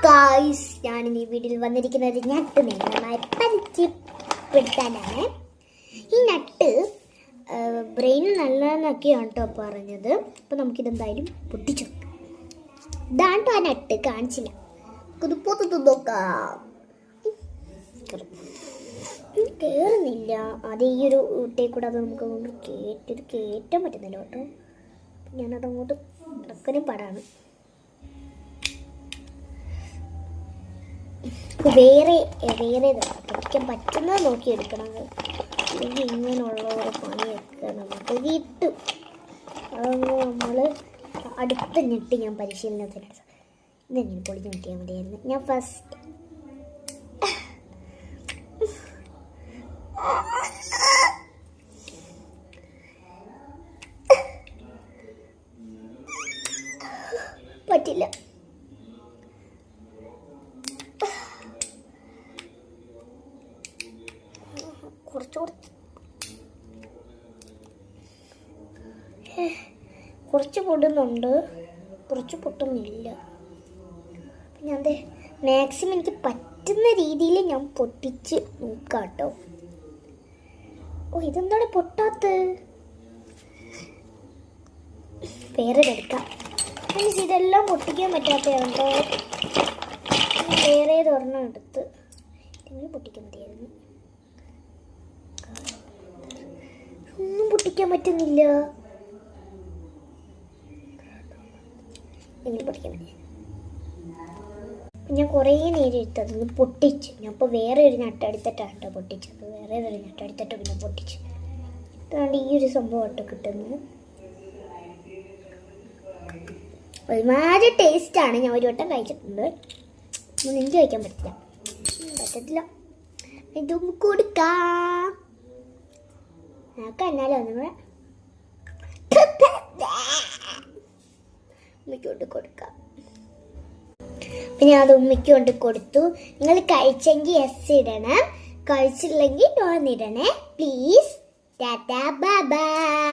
Guys, ഞാനിന്ന് ഈ വീഡിയോയിൽ വന്നിരിക്കുന്നത് നട്ട് നിങ്ങളുമായി പരിചയപ്പെടുത്താനാണ്. ഈ നട്ട് ബ്രെയിൻ നല്ലതെന്നൊക്കെയാണ് കേട്ടോ പറഞ്ഞത്. അപ്പോൾ നമുക്കിതെന്തായാലും പൊട്ടിച്ചു നോക്കാം. ഇതാണ് ആ നട്ട്, കാണിച്ചില്ല. ഇത് പൊത്തു നോക്കാം. കയറുന്നില്ല. അത് ഈ ഒരു കൂടെ അത് നമുക്ക് അങ്ങോട്ട് കയറ്റാൻ പറ്റുന്നില്ല കേട്ടോ. ഞാനതങ്ങോട്ട് ഇറക്കാനും പാടാണ്. വേറെ പഠിക്കാൻ പറ്റുന്നത് നോക്കിയെടുക്കണം. അല്ലെങ്കിൽ ഇങ്ങനെയുള്ള ഒരു പണിയൊക്കെ നമുക്ക് കിട്ടും. അതൊന്ന് നമ്മൾ അടുത്ത ഞെട്ട് ഞാൻ പരിശീലനത്തിനെടുത്തു. ഇതെങ്ങനെ പൊളിഞ്ഞ് കിട്ടിയാൽ മതിയായിരുന്നു. ഞാൻ ഫസ്റ്റ് പറ്റില്ല. കുറച്ച് പൊടുന്നുണ്ട്, കുറച്ച് പൊട്ടുന്നില്ല. ഞാൻ മാക്സിമം എനിക്ക് പറ്റുന്ന രീതിയിൽ ഞാൻ പൊട്ടിച്ച് നോക്കാം കേട്ടോ. ഓ, ഇതെന്താണ് പൊട്ടാത്ത? വേറെ എടുക്കാം. മീൻസ് ഇതെല്ലാം പൊട്ടിക്കാൻ പറ്റാത്തതാണ് കേട്ടോ. വേറെ ഒരെണ്ണം എടുത്ത് ഇങ്ങനെ പൊട്ടിക്കാൻ മതിയായിരുന്നു. ഒന്നും പൊട്ടിക്കാൻ പറ്റുന്നില്ല. എങ്ങനെ പൊട്ടിക്കാൻ മതി? ഞാൻ കുറേ നേരം എടുത്തതൊന്ന് പൊട്ടിച്ച്. ഞാൻ ഇപ്പോൾ വേറെ ഒരു നട്ടെടുത്തിട്ടാണ് കേട്ടോ പൊട്ടിച്ചത്. വേറെ ഒരു നട്ടെടുത്തിട്ട് പിന്നെ പൊട്ടിച്ച്. അതുകൊണ്ട് ഈ ഒരു സംഭവം കേട്ടോ കിട്ടുന്നത്. ഒരുമാതിരി ടേസ്റ്റാണ്. ഞാൻ ഒരു വട്ടം കഴിച്ചിട്ടുണ്ട്. എനിക്ക് കഴിക്കാൻ പറ്റത്തില്ല. ഇതും കൊടുക്കാം. എന്നാലും ഒന്നും ഉമ്മയ്ക്ക് കൊണ്ട് കൊടുക്കാം. അപ്പം ഞാൻ അത് ഉമ്മയ്ക്ക് കൊണ്ട് കൊടുത്തു. നിങ്ങൾ കഴിച്ചെങ്കിൽ യെസ് ഇടണം, കഴിച്ചില്ലെങ്കിൽ നോ ഇടണേ പ്ലീസ്. Tata bye bye.